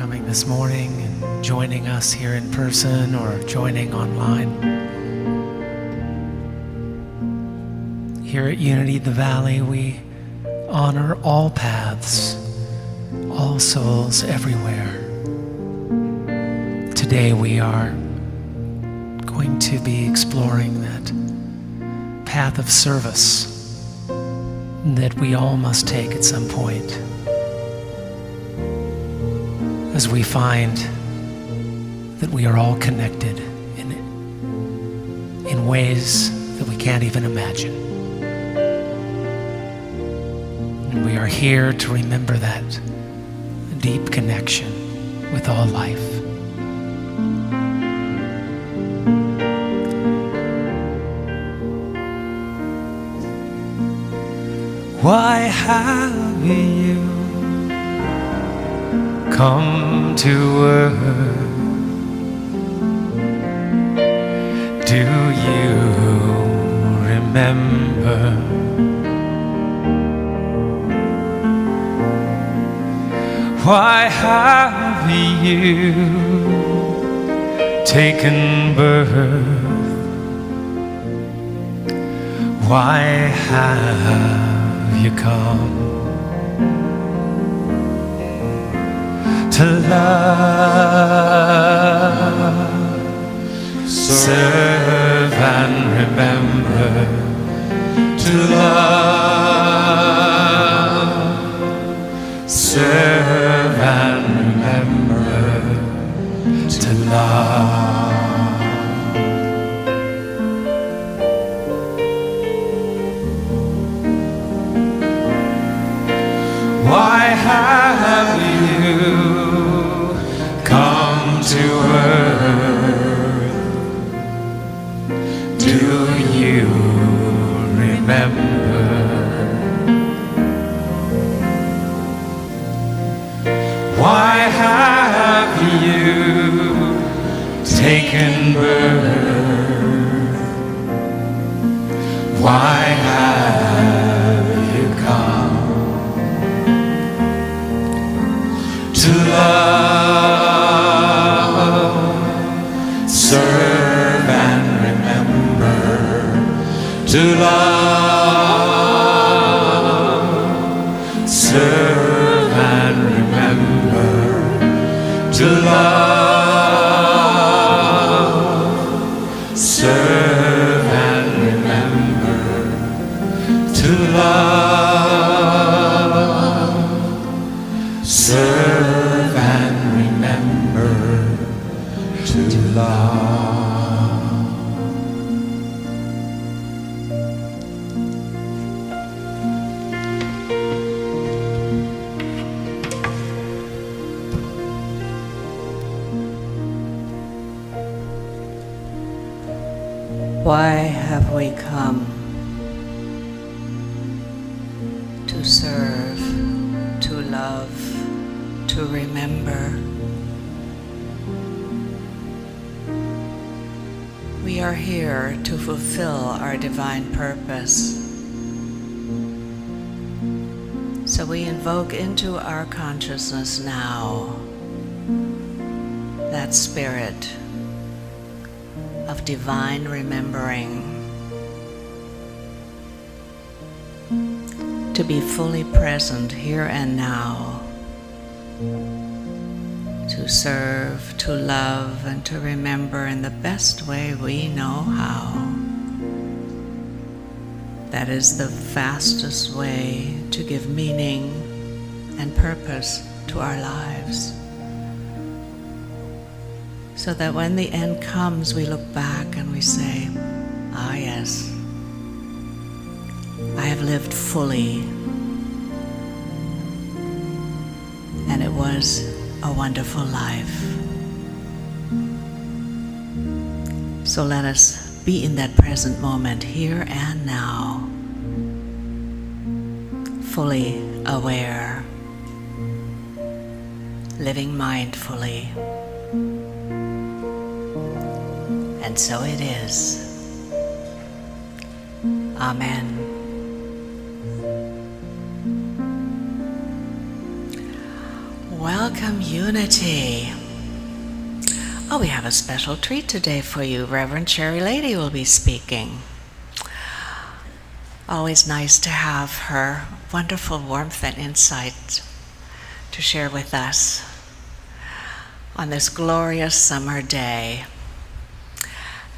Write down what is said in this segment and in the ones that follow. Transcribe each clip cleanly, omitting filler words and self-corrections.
coming this morning and joining us here in person or joining online. Here at Unity the Valley, we honor all paths, all souls everywhere. Today we are going to be exploring that path of service that we all must take at some point, as we find that we are all connected in ways that we can't even imagine. And we are here to remember that deep connection with all life. Why have you come to earth? Do you remember? Why have you taken birth? Why have you come to love, serve and remember, to love, serve and remember, to love. Why have you come to earth? Do you remember? Why have you taken birth? Why have you come to love, serve and remember, to love, serve and remember, to love, serve and remember, to love, serve and remember, to love. Why have we come? To serve, to love, to remember. We are here to fulfill our divine purpose. So we invoke into our consciousness now that spirit of divine remembering, to be fully present here and now, to serve, to love, and to remember in the best way we know how. That is the fastest way to give meaning and purpose to our lives, so that when the end comes, we look back and we say, ah yes, I have lived fully, and it was a wonderful life. So let us be in that present moment, here and now, fully aware, living mindfully. And so it is. Amen. Welcome, Unity. Oh, we have a special treat today for you. Reverend Cherry Lady will be speaking. Always nice to have her wonderful warmth and insight to share with us on this glorious summer day.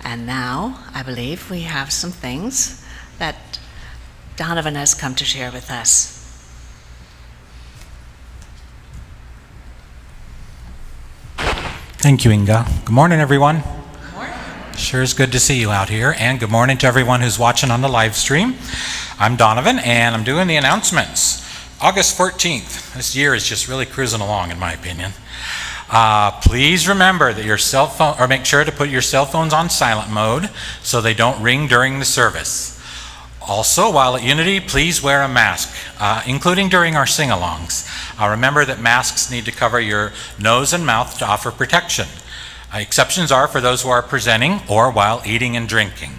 And now, I believe we have some things that Donovan has come to share with us. Thank you, Inga. Good morning, everyone. Good morning. Sure is good to see you out here, and good morning to everyone who's watching on the live stream. I'm Donovan, and I'm doing the announcements. August 14th. This year is just really cruising along, in my opinion. Please remember that your cell phone, or make sure to put your cell phones on silent mode so they don't ring during the service. Also, while at Unity, please wear a mask, including during our sing-alongs. Remember that masks need to cover your nose and mouth to offer protection. Exceptions are for those who are presenting or while eating and drinking.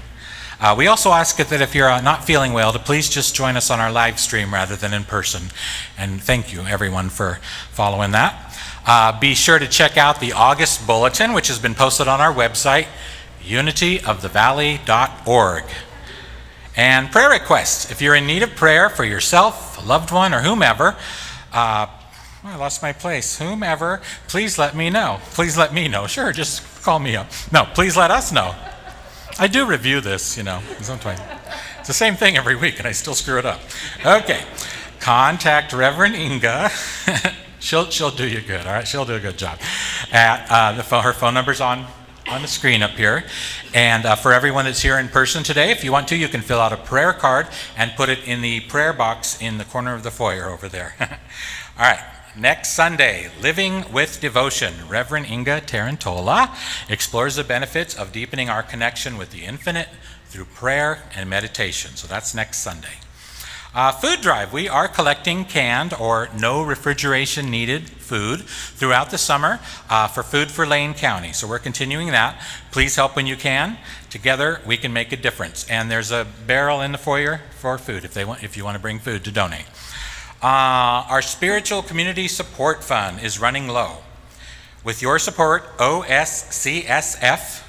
We also ask that if you're not feeling well, to please just join us on our live stream rather than in person. And thank you, everyone, for following that. Be sure to check out the August Bulletin, which has been posted on our website, unityofthevalley.org. And prayer requests. If you're in need of prayer for yourself, a loved one, or whomever, I lost my place. Whomever, please let me know. Please let me know. Sure, just call me up. No, please let us know. I do review this, sometimes. It's the same thing every week, and I still screw it up. Okay, contact Reverend Inga. She'll do you good, all right? She'll do a good job. Her phone number's on the screen up here. And for everyone that's here in person today, if you want to, you can fill out a prayer card and put it in the prayer box in the corner of the foyer over there. All right, next Sunday, Living with Devotion. Reverend Inga Tarantola explores the benefits of deepening our connection with the infinite through prayer and meditation. So that's next Sunday. Food drive. We are collecting canned or no refrigeration needed food throughout the summer for Food for Lane County. So we're continuing that. Please help when you can. Together we can make a difference. And there's a barrel in the foyer for food if you want to bring food to donate. Our Spiritual Community Support Fund is running low. With your support, OSCSF,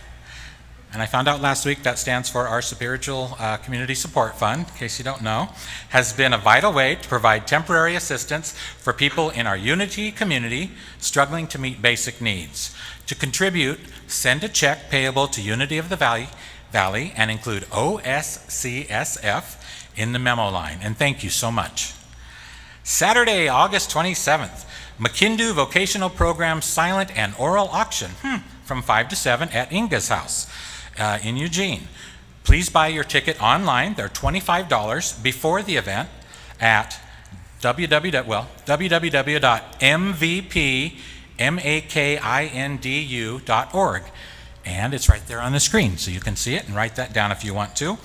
and I found out last week that stands for our Spiritual Community Support Fund, in case you don't know, has been a vital way to provide temporary assistance for people in our Unity community struggling to meet basic needs. To contribute, send a check payable to Unity of the Valley and include OSCSF in the memo line. And thank you so much. Saturday, August 27th, Makindu Vocational Program Silent and Oral Auction from 5 to 7 at Inga's house. In Eugene. Please buy your ticket online. They're $25 before the event at www.mvpmakindu.org. And it's right there on the screen, so you can see it and write that down if you want to.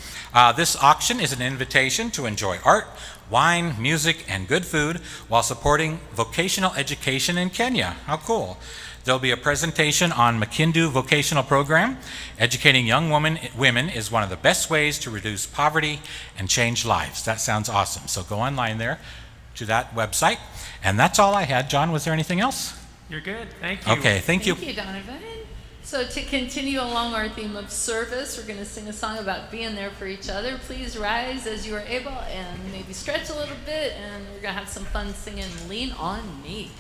This auction is an invitation to enjoy art, wine, music, and good food while supporting vocational education in Kenya. How cool. There'll be a presentation on Makindu Vocational Program. Educating young women is one of the best ways to reduce poverty and change lives. That sounds awesome. So go online there to that website. And that's all I had. John, was there anything else? You're good. Thank you. Okay, thank you. Thank you, Donovan. So to continue along our theme of service, we're going to sing a song about being there for each other. Please rise as you are able and maybe stretch a little bit, and we're going to have some fun singing Lean on Me.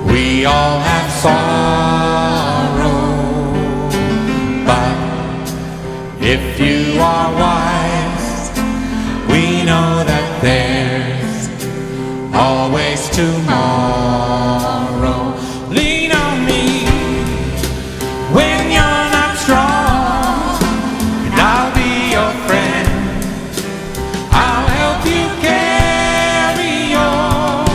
We all have sorrow, but if you are wise, we know that there's always tomorrow. Lean on me when you're not strong, and I'll be your friend. I'll help you carry on.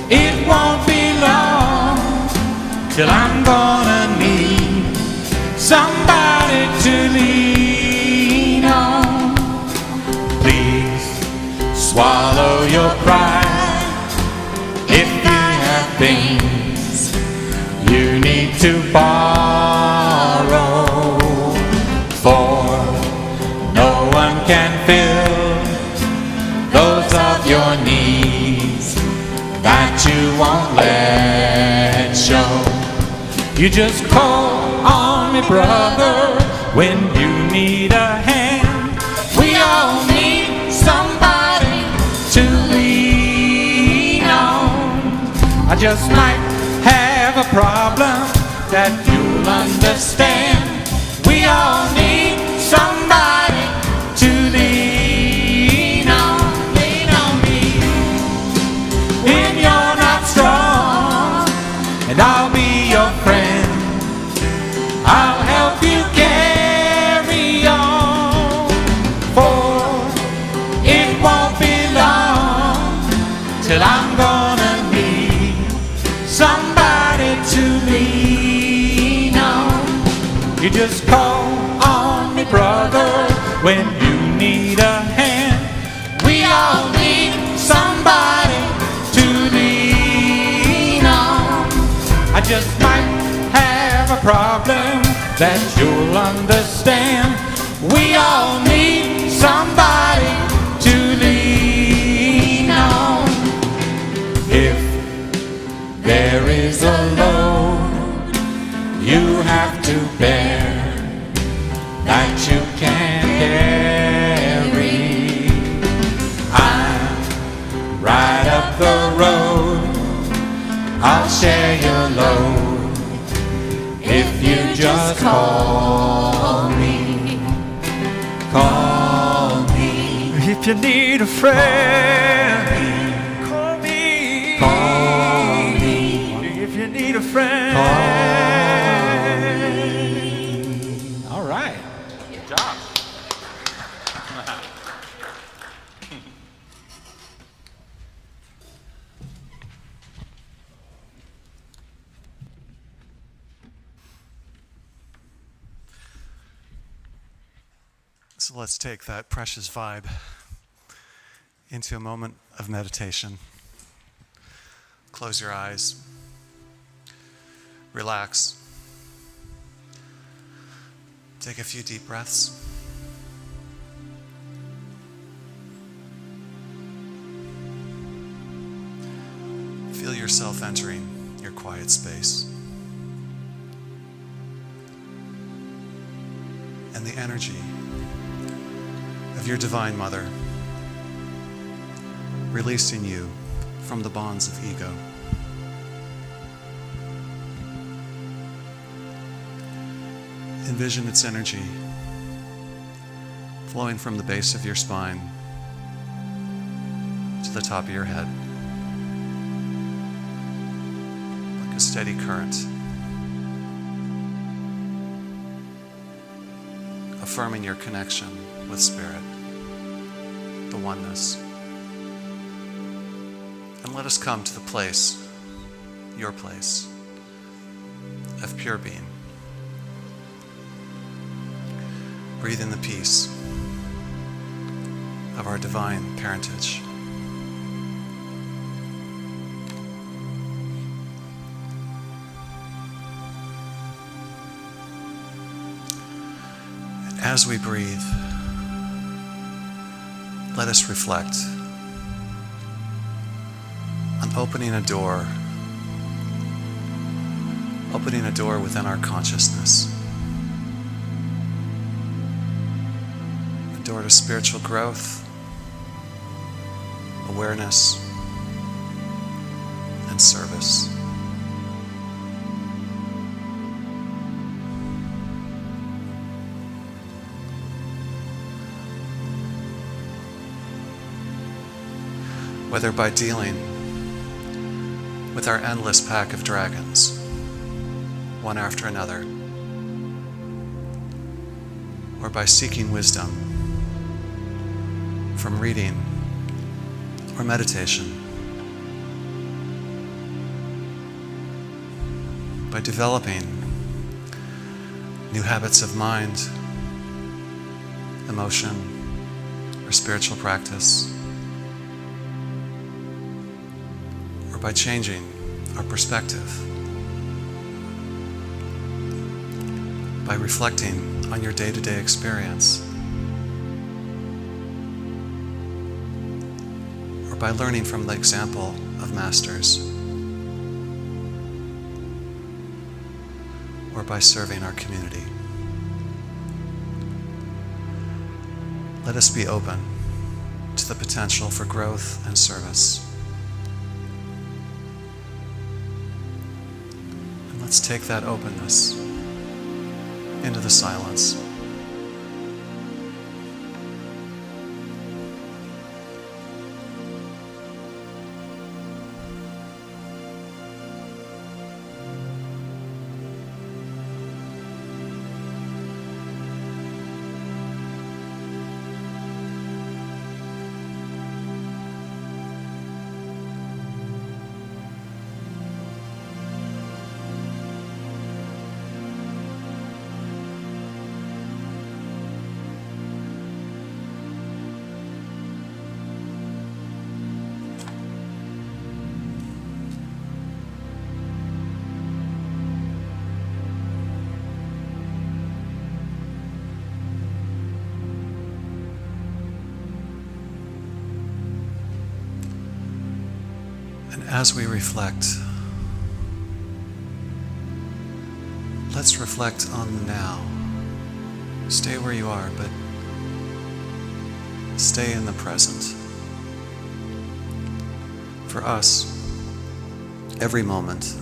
It won't be long till I'm gonna need somebody to lean to borrow, for no one can fill those of your needs that you won't let show. You just call on me, brother, when you need a hand. We all need somebody to lean on. I just might have a problem that you'll understand. We all need somebody to lean on. Lean on me when you're not strong, and I'll be your friend. I'll help you carry on, for it won't be long till I'm gonna need somebody to lean on. You just call on me, brother, when you need a hand. We all need somebody to lean on. I just might have a problem that you'll understand. We all need somebody to lean on. If there is a load you have to bear that you can't carry, I'm right up the road. I'll share your load if you just call me. Call me. If you need a friend, call me. Call me. If you need a friend, call me. All right. Good job. So let's take that precious vibe into a moment of meditation. Close your eyes. Relax. Take a few deep breaths. Feel yourself entering your quiet space. And the energy of your Divine Mother, releasing you from the bonds of ego. Envision its energy flowing from the base of your spine to the top of your head, like a steady current, affirming your connection with Spirit, the oneness. And let us come to the place, your place, of pure being. Breathe in the peace of our divine parentage. And as we breathe, let us reflect on opening a door within our consciousness, a door to spiritual growth, awareness, and service. Whether by dealing with our endless pack of dragons, one after another, or by seeking wisdom from reading or meditation, by developing new habits of mind, emotion, or spiritual practice, or by changing our perspective by reflecting on your day-to-day experience, or by learning from the example of masters, or by serving our community. Let us be open to the potential for growth and service. And let's take that openness into the silence. As we reflect, let's reflect on the now. Stay where you are, but stay in the present. For us, every moment,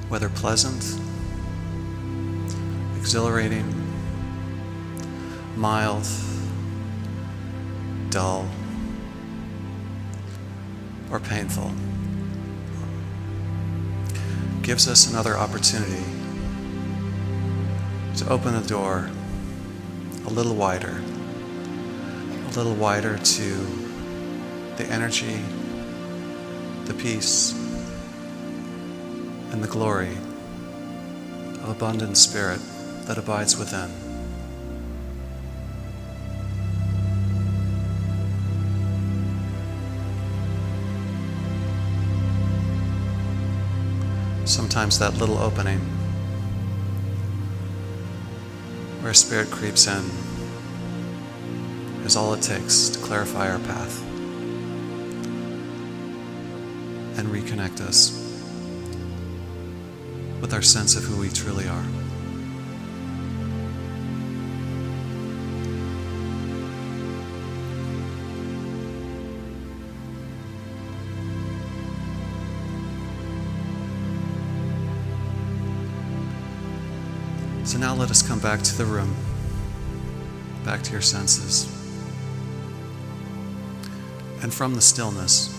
whether pleasant, exhilarating, mild, dull, or painful, gives us another opportunity to open the door a little wider to the energy, the peace, and the glory of abundant spirit that abides within. Sometimes that little opening where spirit creeps in is all it takes to clarify our path and reconnect us with our sense of who we truly are. So now let us come back to the room, back to your senses. And from the stillness,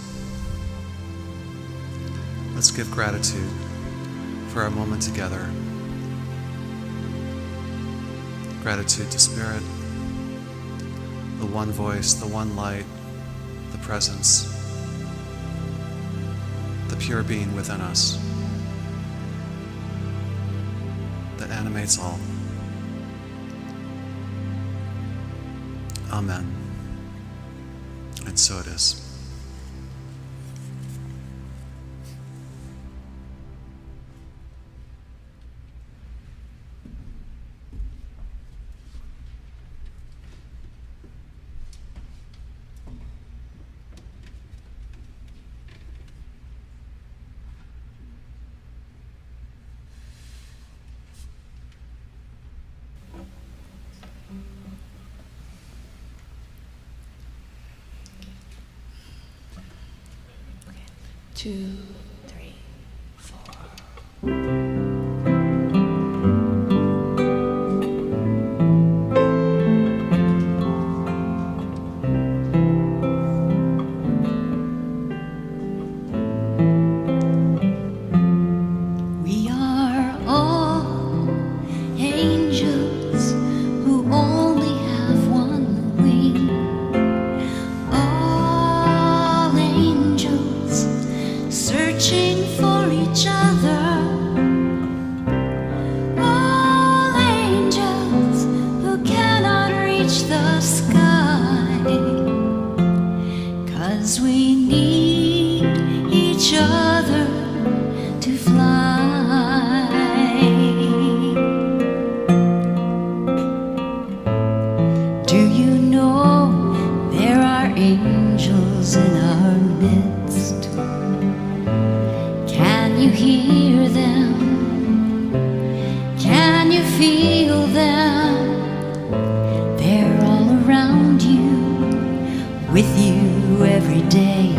let's give gratitude for our moment together. Gratitude to Spirit, the one voice, the one light, the presence, the pure being within us that animates all. Amen. And so it is. Two, three, four. We are all angels who only have one wing. All angels searching for each other. feel them. They're all around you, with you every day.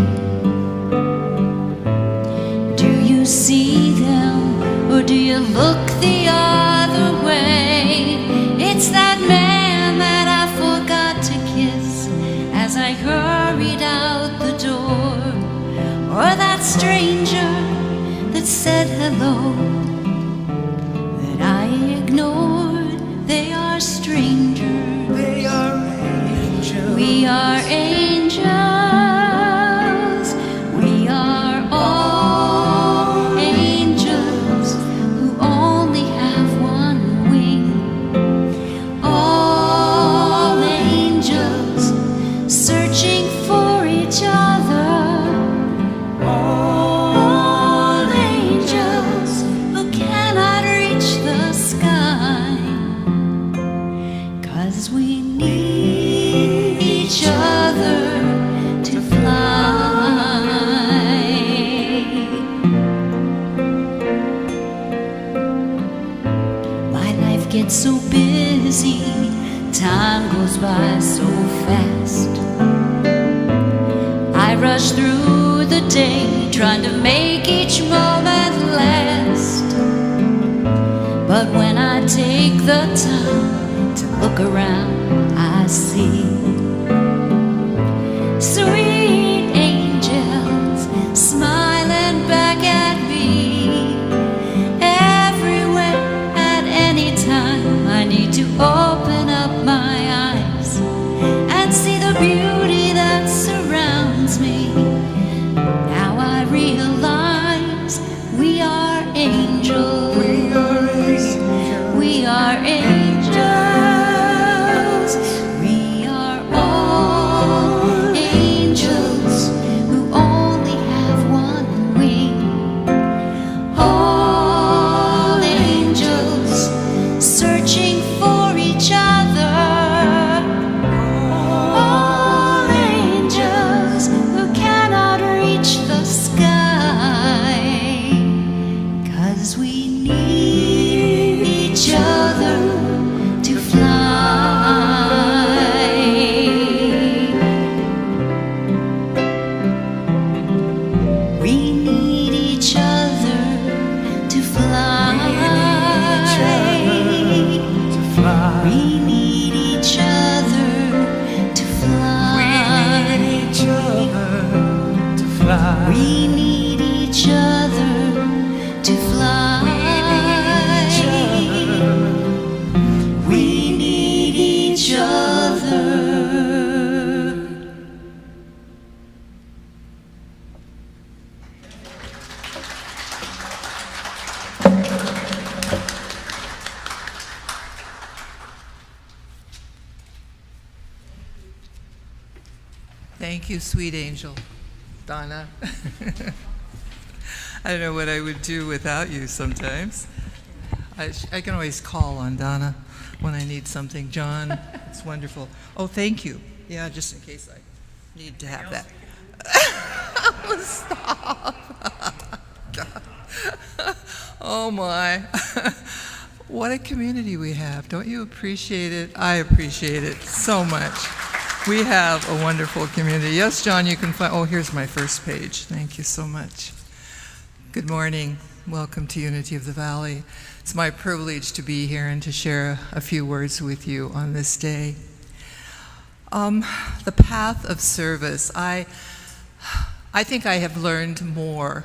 Do you see them, or do you look the other way? It's that man that I forgot to kiss as I hurried out the door, or that stranger that said hello that I ignored. They are strangers. They are angels. We are angels. We are all angels who only have one wing. All angels searching for each other. All angels who cannot reach the sky. 'Cause we need each other to fly. My life gets so busy, time goes by so fast. I rush through the day, trying to make each moment last. But when I take the time to look around, I see sweet angels smiling back at me. Everywhere, at any time, I need to open up my eyes and see the beauty that surrounds me. Now I realize we are angels. We are angels. We are angels. We are all angels who only have one wing. All angels searching for each other. All angels who cannot reach the sky. 'Cause we need each other to fly. We need each other to fly. To fly. We need each other to fly. Each other to fly. We need each other to fly. We need each other. Thank you, sweet angel, Donna. I don't know what I would do without you sometimes. I can always call on Donna when I need something. John, it's wonderful. Oh, thank you. Yeah, just in case I need to have that. Stop. Oh, my. What a community we have. Don't you appreciate it? I appreciate it so much. We have a wonderful community. Yes, John, you can find, oh, here's my first page. Thank you so much. Good morning. Welcome to Unity of the Valley. It's my privilege to be here and to share a few words with you on this day. The path of service. I think I have learned more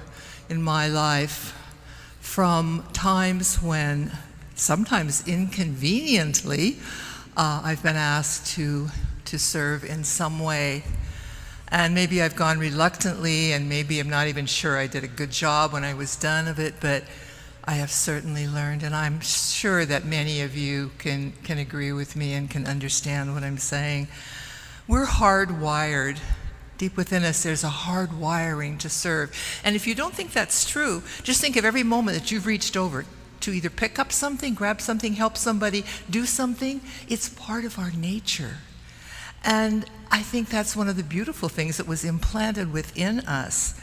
in my life from times when, sometimes inconveniently, I've been asked to serve in some way. And maybe I've gone reluctantly, and maybe I'm not even sure I did a good job when I was done of it, but I have certainly learned, and I'm sure that many of you can agree with me and can understand what I'm saying. We're hardwired. Deep within us, there's a hard wiring to serve. And if you don't think that's true, just think of every moment that you've reached over to either pick up something, grab something, help somebody, do something. It's part of our nature. And I think that's one of the beautiful things that was implanted within us,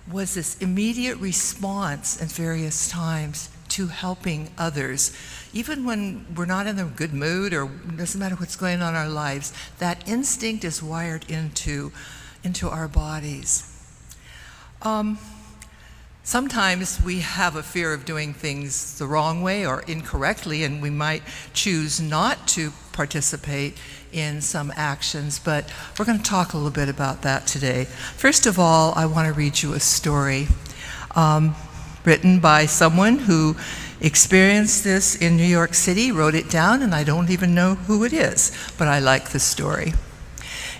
was this immediate response at various times to helping others. Even when we're not in a good mood or it doesn't matter what's going on in our lives, that instinct is wired into our bodies. Sometimes we have a fear of doing things the wrong way or incorrectly, and we might choose not to participate in some actions, but we're going to talk a little bit about that today. First of all, I want to read you a story written by someone who experienced this in New York City, wrote it down, and I don't even know who it is, but I like the story.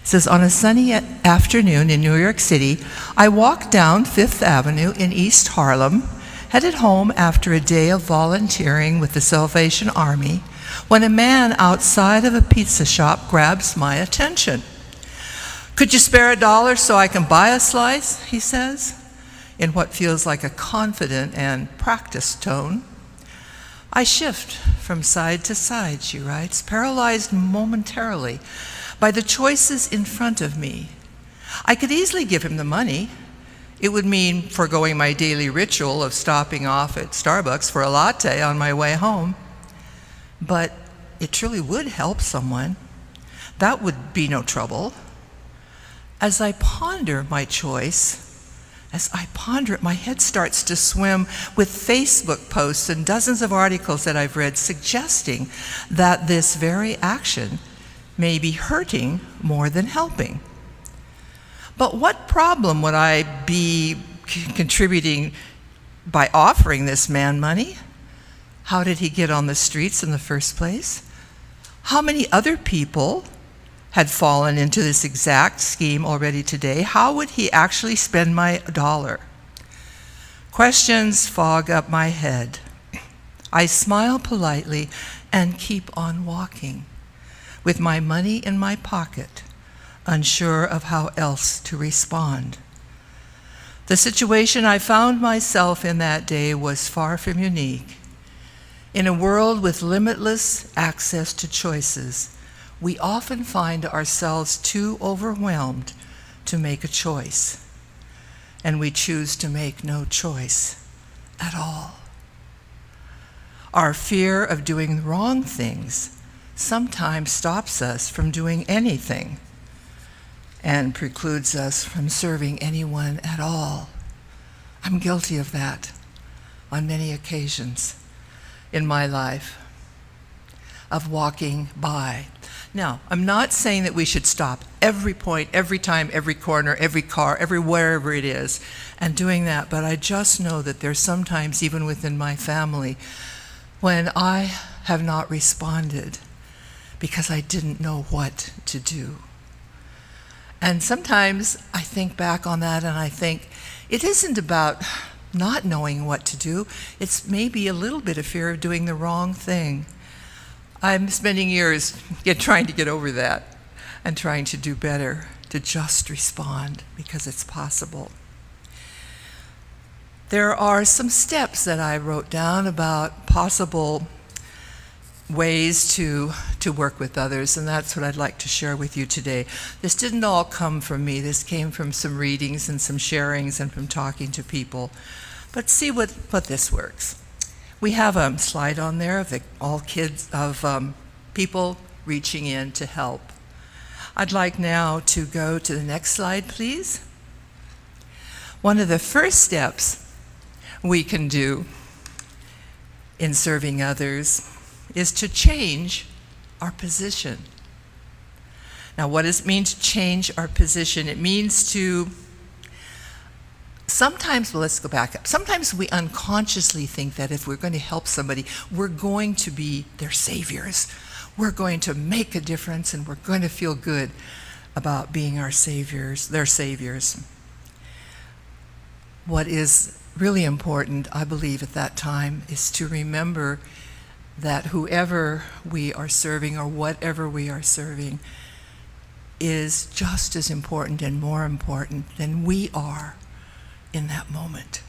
It says, on a sunny afternoon in New York City, I walked down Fifth Avenue in East Harlem, headed home after a day of volunteering with the Salvation Army, when a man outside of a pizza shop grabs my attention. "Could you spare $1 so I can buy a slice?" he says, in what feels like a confident and practiced tone. I shift from side to side, she writes, paralyzed momentarily by the choices in front of me. I could easily give him the money. It would mean foregoing my daily ritual of stopping off at Starbucks for a latte on my way home. But it truly would help someone. That would be no trouble. As I ponder my choice, my head starts to swim with Facebook posts and dozens of articles that I've read suggesting that this very action may be hurting more than helping. But what problem would I be contributing by offering this man money? How did he get on the streets in the first place? How many other people had fallen into this exact scheme already today? How would he actually spend my $1? Questions fog up my head. I smile politely and keep on walking, with my money in my pocket, unsure of how else to respond. The situation I found myself in that day was far from unique. In a world with limitless access to choices, we often find ourselves too overwhelmed to make a choice, and we choose to make no choice at all. Our fear of doing wrong things sometimes stops us from doing anything and precludes us from serving anyone at all. I'm guilty of that on many occasions in my life, of walking by. Now, I'm not saying that we should stop every point, every time, every corner, every car, wherever it is, and doing that, but I just know that there's sometimes, even within my family, when I have not responded because I didn't know what to do. And sometimes I think back on that and I think, it isn't about not knowing what to do, it's maybe a little bit of fear of doing the wrong thing. I'm spending years trying to get over that and trying to do better, to just respond because it's possible. There are some steps that I wrote down about possible ways to work with others, and that's what I'd like to share with you today. This didn't all come from me. This came from some readings and some sharings and from talking to people. But see what this works. We have a slide on there of people reaching in to help. I'd like now to go to the next slide, please. One of the first steps we can do in serving others is to change our position. Now, what does it mean to change our position? It means to let's go back up. Sometimes we unconsciously think that if we're going to help somebody, we're going to be their saviors. We're going to make a difference and we're going to feel good about being their saviors. What is really important, I believe, at that time is to remember that whoever we are serving or whatever we are serving is just as important and more important than we are in that moment.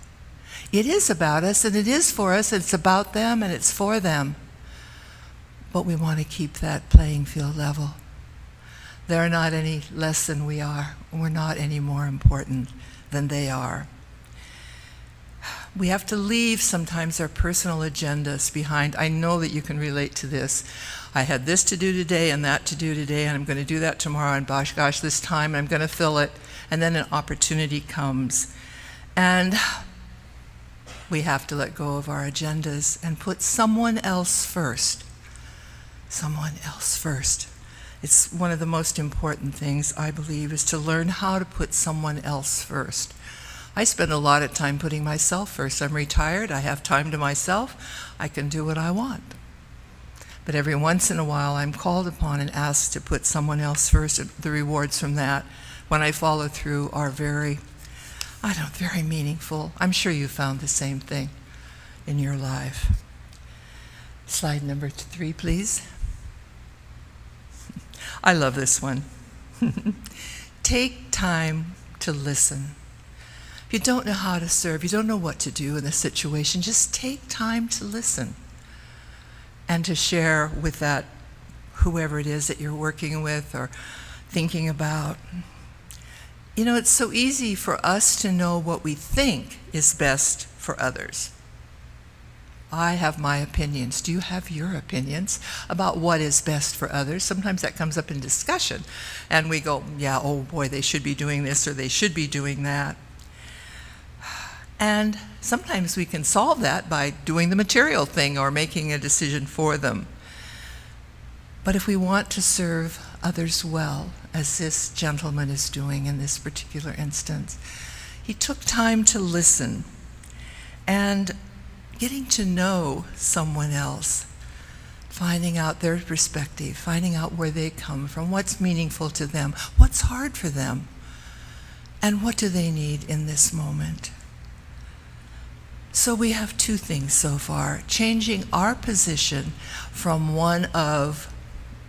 It is about us and it is for us, it's about them and it's for them. But we want to keep that playing field level. They're not any less than we are. We're not any more important than they are. we have to leave sometimes our personal agendas behind. I know that you can relate to this. I had this to do today and that to do today, and I'm going to do that tomorrow, and gosh, this time I'm going to fill it. And then an opportunity comes. And we have to let go of our agendas and put someone else first. Someone else first. It's one of the most important things, I believe, is to learn how to put someone else first. I spend a lot of time putting myself first. I'm retired, I have time to myself, I can do what I want. But every once in a while, I'm called upon and asked to put someone else first. The rewards from that, when I follow through, are very meaningful. I'm sure you found the same thing in your life. Slide number 3, please. I love this one. Take time to listen. If you don't know how to serve, you don't know what to do in a situation, just take time to listen and to share with that whoever it is that you're working with or thinking about. You know, it's so easy for us to know what we think is best for others. I have my opinions. Do you have your opinions about what is best for others? Sometimes that comes up in discussion, and we go, yeah, oh boy, they should be doing this or they should be doing that. And sometimes we can solve that by doing the material thing or making a decision for them. But if we want to serve others well, as this gentleman is doing in this particular instance, he took time to listen and getting to know someone else, finding out their perspective, finding out where they come from, what's meaningful to them, what's hard for them, and what do they need in this moment. So we have 2 things so far: changing our position from one of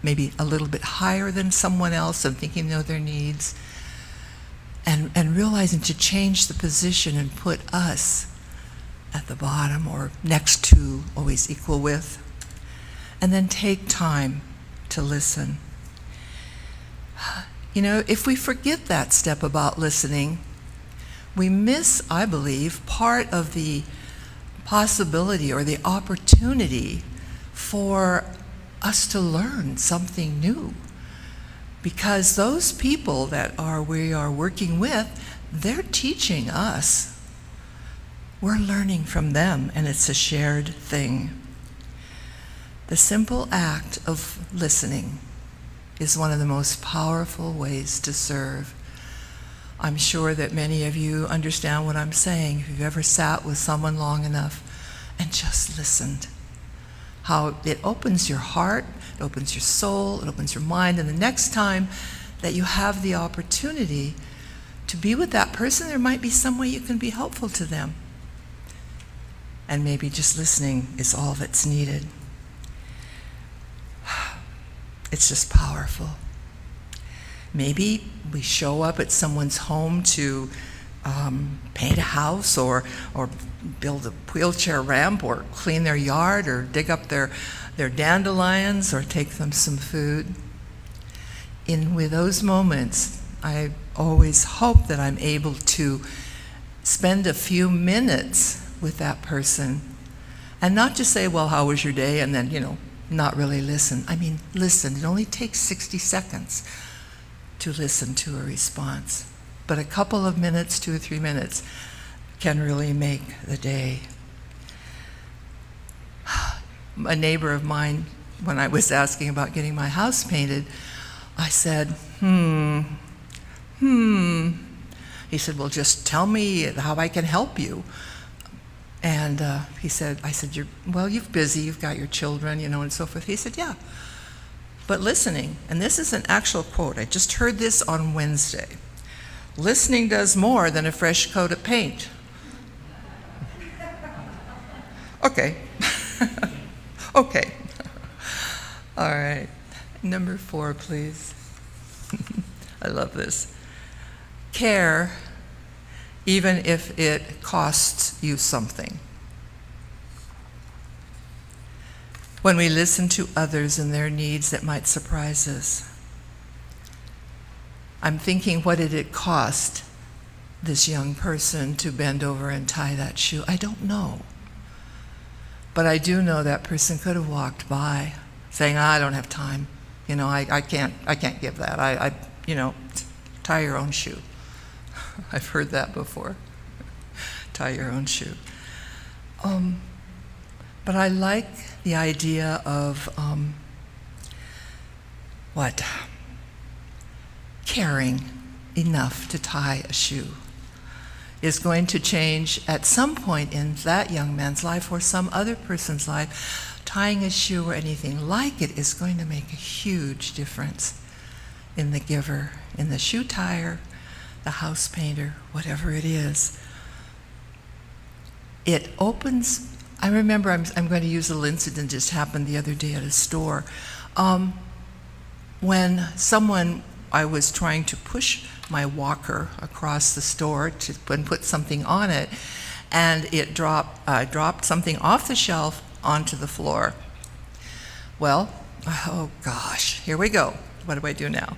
maybe a little bit higher than someone else and thinking know their needs, and realizing to change the position and put us at the bottom or next to, always equal with, and then take time to listen. You know, if we forget that step about listening, we miss, I believe, part of the possibility or the opportunity for us to learn something new. Because those people that we are working with, they're teaching us. We're learning from them, and it's a shared thing. The simple act of listening is one of the most powerful ways to serve. I'm sure that many of you understand what I'm saying if you've ever sat with someone long enough and just listened. How it opens your heart, it opens your soul, it opens your mind, and the next time that you have the opportunity to be with that person, there might be some way you can be helpful to them. And maybe just listening is all that's needed. It's just powerful. Maybe we show up at someone's home to paint a house or build a wheelchair ramp or clean their yard or dig up their dandelions or take them some food. With those moments, I always hope that I'm able to spend a few minutes with that person and not just say, well, how was your day? And then, not really listen. I mean, listen. It only takes 60 seconds to listen to a response. But a couple of minutes, 2 or 3 minutes, can really make the day. A neighbor of mine, when I was asking about getting my house painted, I said, He said, well, just tell me how I can help you. And I said, you're busy, you've got your children, and so forth. He said, yeah, but listening, and this is an actual quote, I just heard this on Wednesday. Listening does more than a fresh coat of paint. Okay. Okay. All right. Number 4, please. I love this. Care, even if it costs you something. When we listen to others and their needs, that might surprise us. I'm thinking, what did it cost this young person to bend over and tie that shoe? I don't know. But I do know that person could have walked by saying, I don't have time. I can't give that. Tie your own shoe. I've heard that before. Tie your own shoe. But I like the idea of caring enough to tie a shoe is going to change at some point in that young man's life or some other person's life. Tying a shoe or anything like it is going to make a huge difference in the giver, in the shoe tire, the house painter, whatever it is. It opens. I remember, I'm going to use a little incident that just happened the other day at a store. When I was trying to push my walker across the store to put something on it, and I dropped something off the shelf onto the floor. Well, oh gosh, here we go. What do I do now?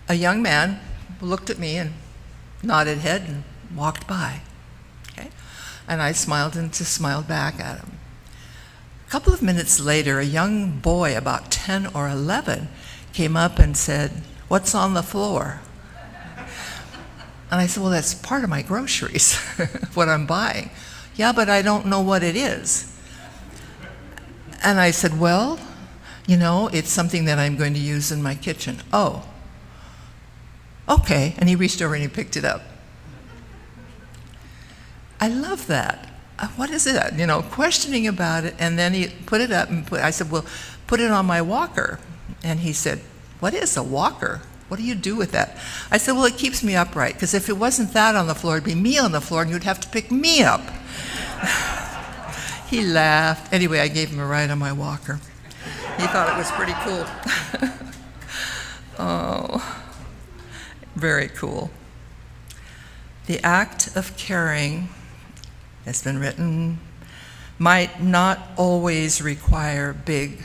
A young man looked at me and nodded head and walked by. Okay? And I smiled and just smiled back at him. A couple of minutes later, a young boy, about 10 or 11, came up and said, "What's on the floor?" And I said, "Well, that's part of my groceries, what I'm buying." "Yeah, but I don't know what it is." And I said, "Well, it's something that I'm going to use in my kitchen." "Oh, okay." And he reached over and he picked it up. I love that. What is it? Questioning about it, and then he put it up and I said, "Well, put it on my walker." And he said, "What is a walker? What do you do with that?" I said, "Well, it keeps me upright, because if it wasn't that on the floor, it'd be me on the floor, and you'd have to pick me up." He laughed. Anyway, I gave him a ride on my walker. He thought it was pretty cool. Oh, very cool. The act of caring, has been written, might not always require big,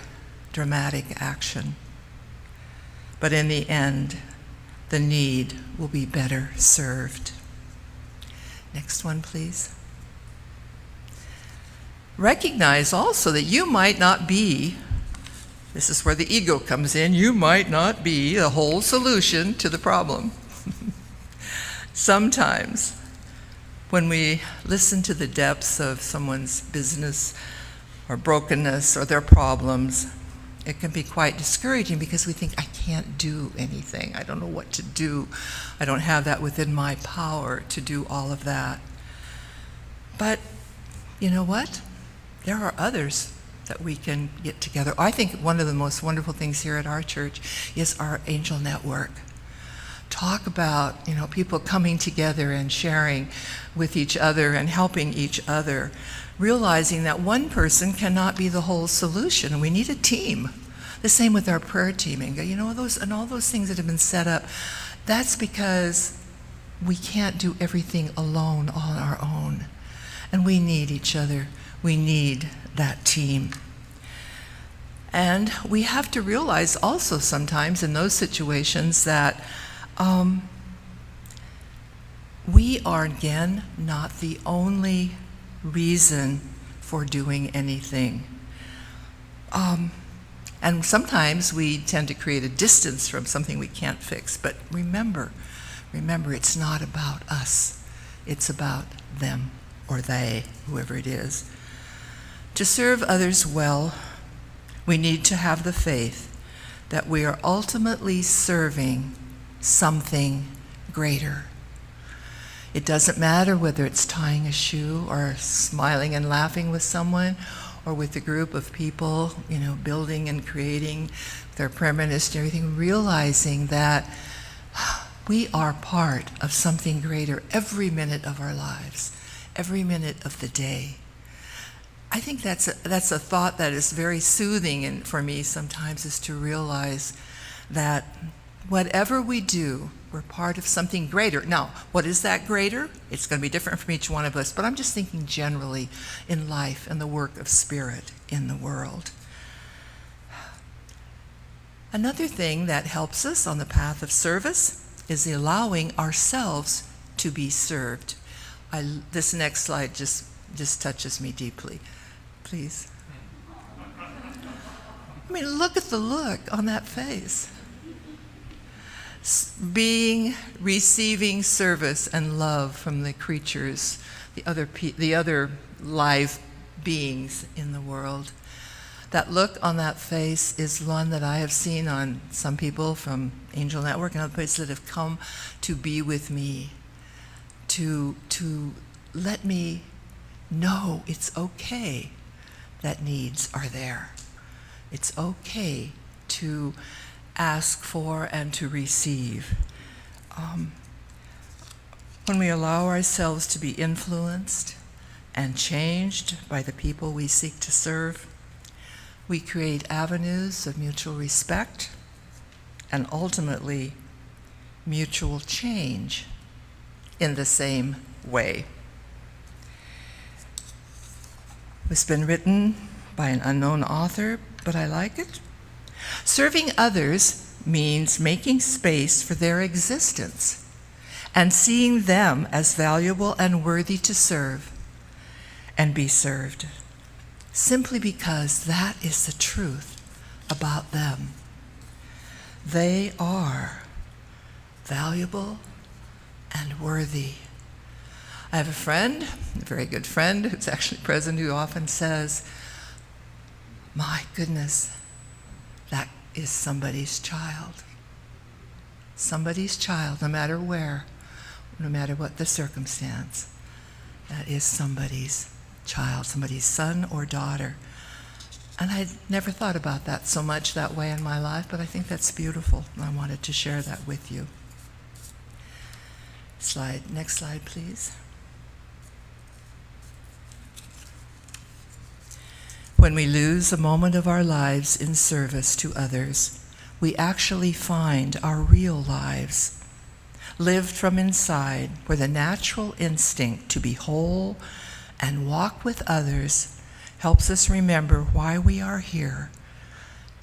dramatic action. But in the end, the need will be better served. Next one, please. Recognize also that you might not be, this is where the ego comes in, you might not be the whole solution to the problem. Sometimes, when we listen to the depths of someone's business or brokenness or their problems, it can be quite discouraging because we think, I can't do anything. I don't know what to do. I don't have that within my power to do all of that. But you know what? There are others that we can get together. I think one of the most wonderful things here at our church is our angel network. Talk about, people coming together and sharing with each other and helping each other, realizing that one person cannot be the whole solution. We need a team. The same with our prayer teaming. All those things that have been set up, that's because we can't do everything alone on our own. And we need each other. We need that team. And we have to realize also sometimes in those situations that we are, again, not the only reason for doing anything. And sometimes we tend to create a distance from something we can't fix. But remember, it's not about us. It's about them or they, whoever it is. To serve others well, we need to have the faith that we are ultimately serving something greater. It doesn't matter whether it's tying a shoe or smiling and laughing with someone or with a group of people, building and creating their prayer ministry and everything, realizing that we are part of something greater every minute of our lives, every minute of the day. I think that's a thought that is very soothing for me sometimes, is to realize that whatever we do, we're part of something greater. Now, what is that greater? It's going to be different from each one of us, but I'm just thinking generally in life and the work of Spirit in the world. Another thing that helps us on the path of service is allowing ourselves to be served. This next slide just touches me deeply. Please. I mean, look at the look on that face. Receiving service and love from the creatures, the other live beings in the world. That look on that face is one that I have seen on some people from Angel Network and other places that have come to be with me, to let me know it's okay that needs are there. It's okay to ask for and to receive. When we allow ourselves to be influenced and changed by the people we seek to serve, we create avenues of mutual respect and ultimately mutual change in the same way. It's been written by an unknown author, but I like it. Serving others means making space for their existence and seeing them as valuable and worthy to serve and be served, simply because that is the truth about them. They are valuable and worthy. I have a friend, a very good friend, who's actually present, who often says, "My goodness, that is somebody's child." Somebody's child, no matter where, no matter what the circumstance. That is somebody's child, somebody's son or daughter. And I'd never thought about that so much that way in my life, but I think that's beautiful, and I wanted to share that with you. Next slide, please. When we lose a moment of our lives in service to others, we actually find our real lives, lived from inside, where the natural instinct to be whole and walk with others helps us remember why we are here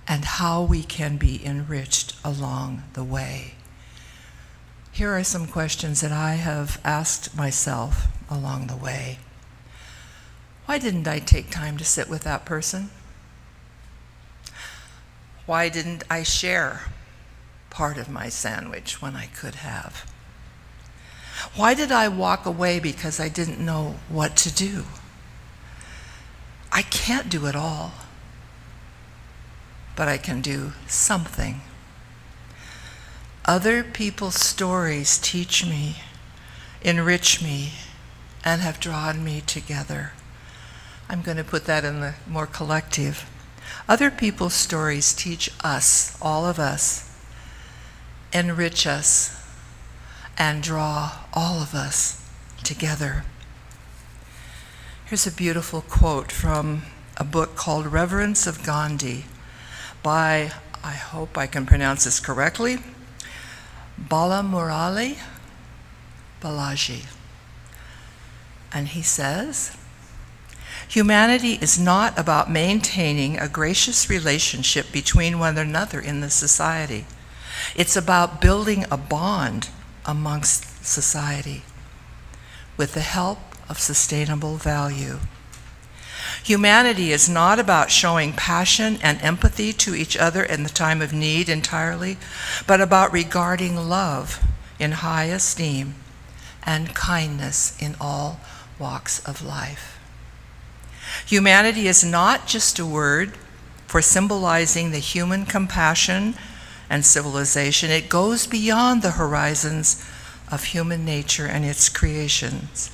and how we can be enriched along the way. Here are some questions that I have asked myself along the way. Why didn't I take time to sit with that person? Why didn't I share part of my sandwich when I could have? Why did I walk away because I didn't know what to do? I can't do it all, but I can do something. Other people's stories teach me, enrich me, and have drawn me together. I'm going to put that in the more collective. Other people's stories teach us, all of us, enrich us, and draw all of us together. Here's a beautiful quote from a book called Reverence of Gandhi by, I hope I can pronounce this correctly, Balamurali Balaji. And he says, "Humanity is not about maintaining a gracious relationship between one another in the society. It's about building a bond amongst society with the help of sustainable value. Humanity is not about showing passion and empathy to each other in the time of need entirely, but about regarding love in high esteem and kindness in all walks of life. Humanity is not just a word for symbolizing the human compassion and civilization. It goes beyond the horizons of human nature and its creations.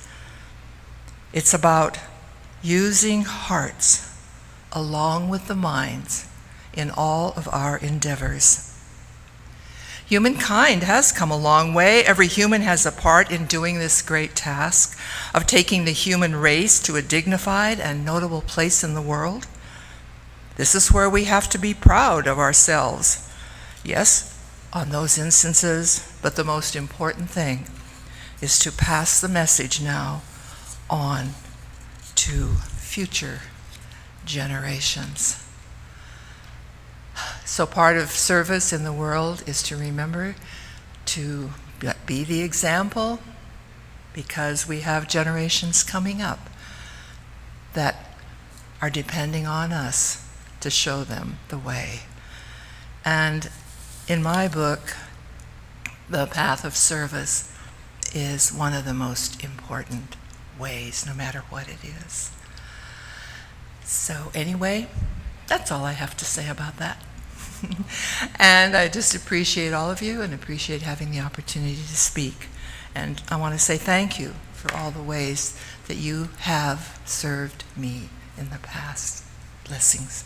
It's about using hearts along with the minds in all of our endeavors. Humankind has come a long way. Every human has a part in doing this great task of taking the human race to a dignified and notable place in the world. This is where we have to be proud of ourselves. Yes, on those instances, but the most important thing is to pass the message now on to future generations. So part of service in the world is to remember to be the example because we have generations coming up that are depending on us to show them the way. And in my book, the path of service is one of the most important ways, no matter what it is. So anyway, that's all I have to say about that. And I just appreciate all of you and appreciate having the opportunity to speak. And I want to say thank you for all the ways that you have served me in the past. Blessings.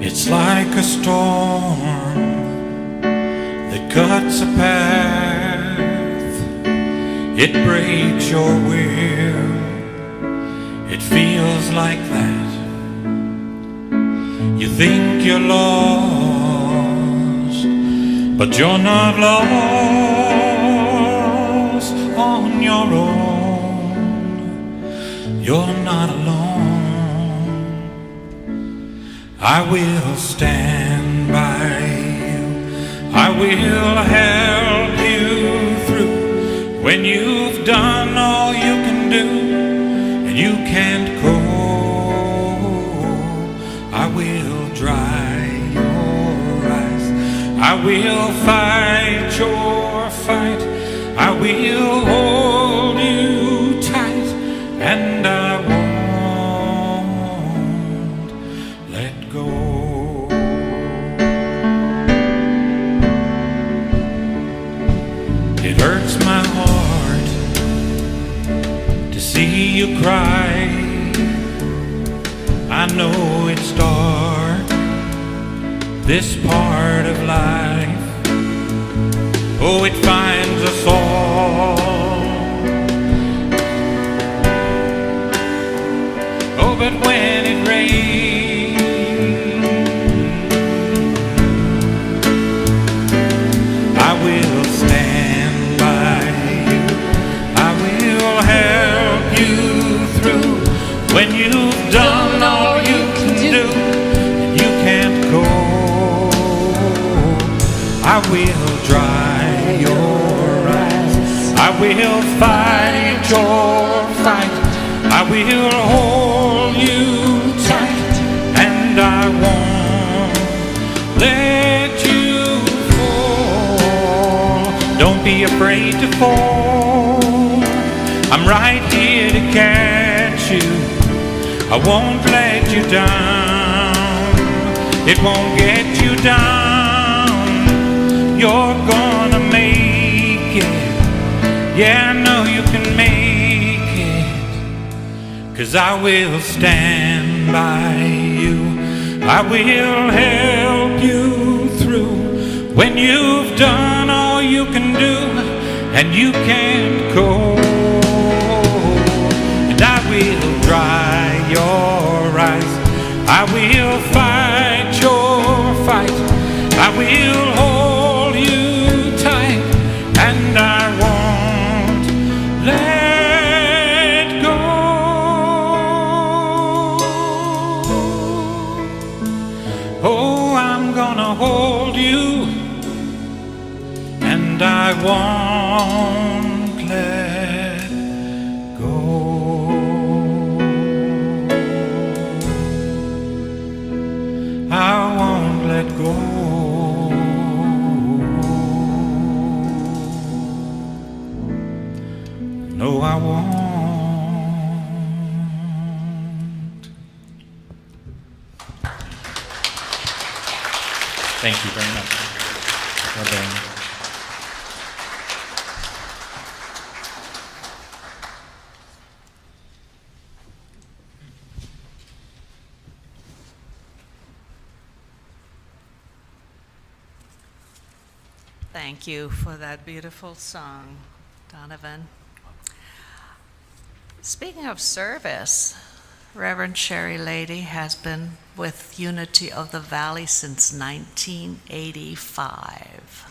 It's like a storm that cuts a path. It breaks your will. It feels like that. You think you're lost, but you're not lost on your own. You're not alone. I will stand by you. I will help you through when you've done all you can do and you can't go. I will dry your eyes. I will fight your fight. I will hold you tight, and I won't let go. It hurts my heart to see you cry. I know it's dark, this part of life. Oh, it finds us all. Oh, but when it rains, I will stand by you. I will help you through when you've done all you can do and you can't go. I will dry your eyes. I will fight your fight. I will hold you tight, and I won't let you fall. Don't be afraid to fall. I'm right here to catch you. I won't let you down. It won't get you down. You're gonna make it. Yeah, I know you can make it. 'Cause I will stand by you. I will help you through when you've done all you can do and you can't go. And I will dry your eyes. I will fight your fight. I will hold you tight, and I won't let go. Oh, I'm gonna hold you, and I won't let go. I won't let go. No, I won't. Thank you very much. Well done. Thank you for that beautiful song, Donovan. Speaking of service, Reverend Sherry Lady has been with Unity of the Valley since 1985.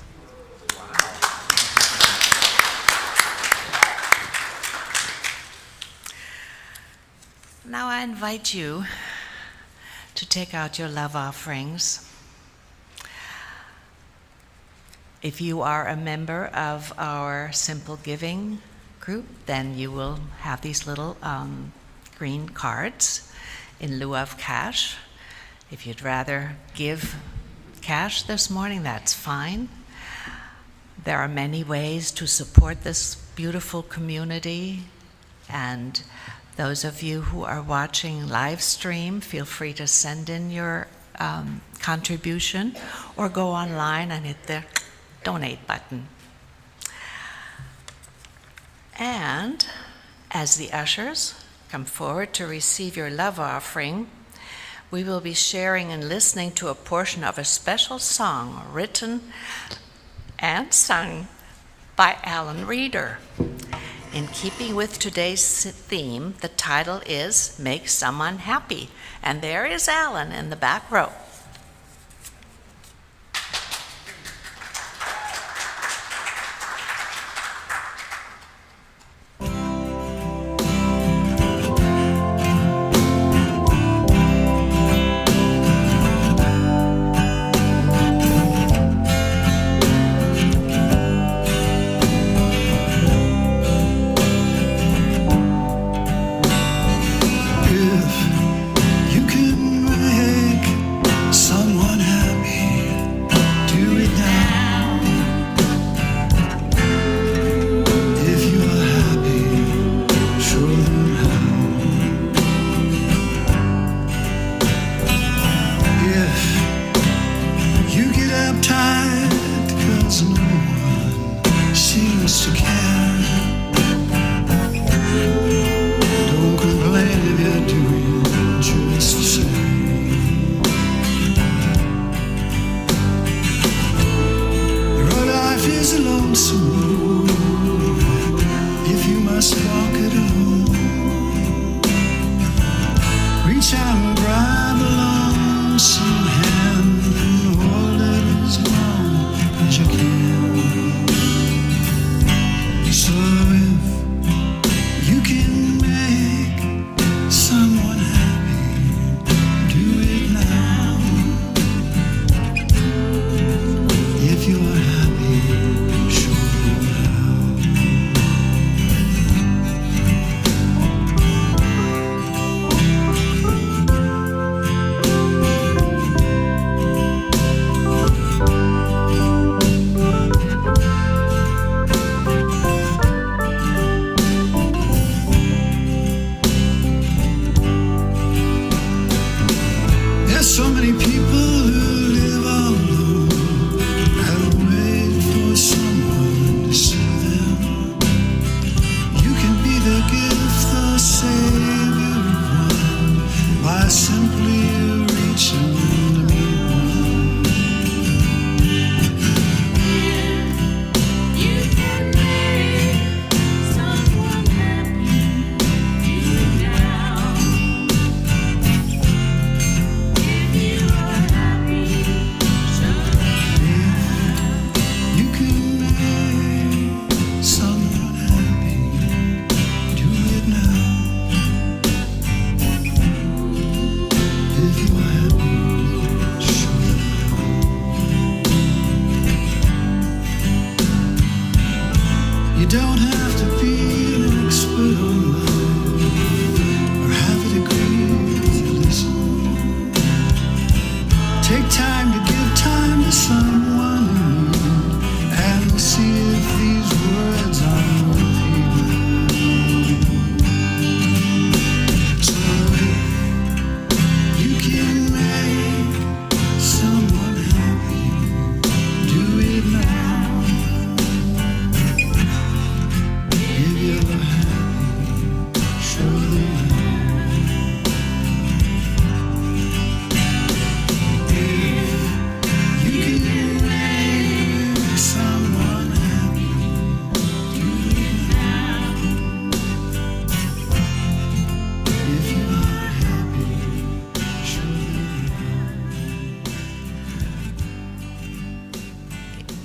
Now I invite you to take out your love offerings. If you are a member of our Simple Giving group, then you will have these little green cards in lieu of cash. If you'd rather give cash this morning, that's fine. There are many ways to support this beautiful community, and those of you who are watching live stream, feel free to send in your contribution or go online and hit the donate button. And as the ushers come forward to receive your love offering, we will be sharing and listening to a portion of a special song written and sung by Alan Reeder. In keeping with today's theme, the title is Make Someone Happy. And there is Alan in the back row.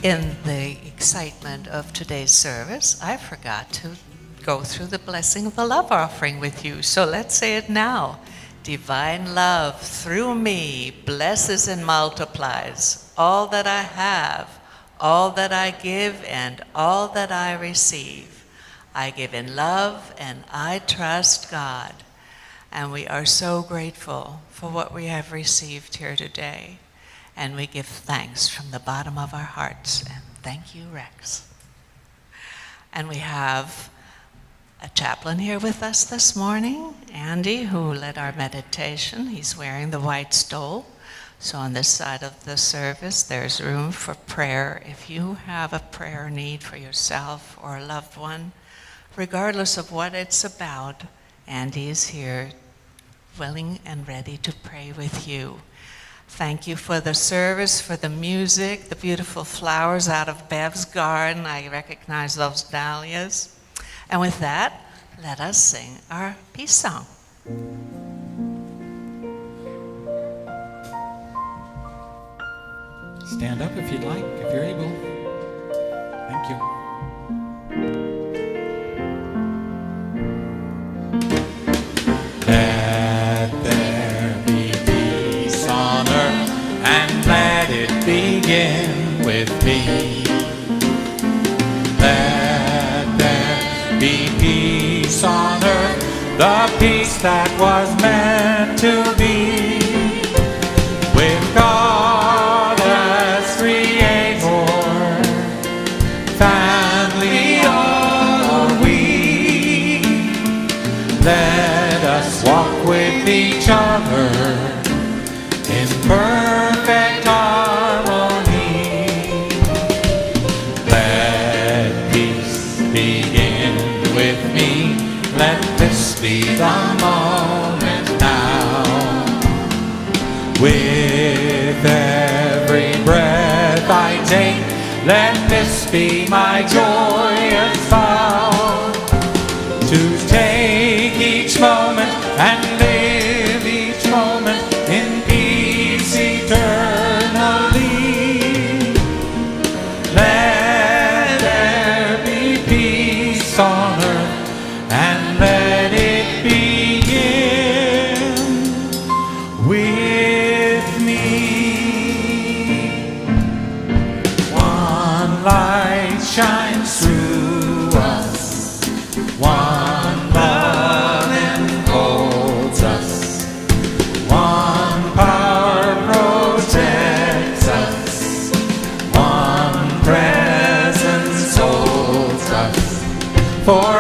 In the excitement of today's service, I forgot to go through the blessing of the love offering with you. So let's say it now. Divine love through me blesses and multiplies all that I have, all that I give, and all that I receive. I give in love and I trust God. And we are so grateful for what we have received here today. And we give thanks from the bottom of our hearts. And thank you, Rex. And we have a chaplain here with us this morning, Andy, who led our meditation. He's wearing the white stole. So on this side of the service, there's room for prayer. If you have a prayer need for yourself or a loved one, regardless of what it's about, Andy is here, willing and ready to pray with you. Thank you for the service, for the music, the beautiful flowers out of Bev's garden. I recognize those dahlias. And with that, let us sing our peace song. Stand up if you'd like, if you're able. Thank you. Let there be peace on earth, and let it begin with me. Let there be peace on earth, the peace that was meant to be. With God as Creator, family are we. Let us walk with each other in perfect harmony. Let peace begin with me. Let this be the moment now. With every breath I take, let this be my joyous vow, to take each moment and live each moment in peace eternally. Let there be peace on earth, and let it begin with me. One light shines through us, one love enfolds us, one power protects us, one presence holds us. For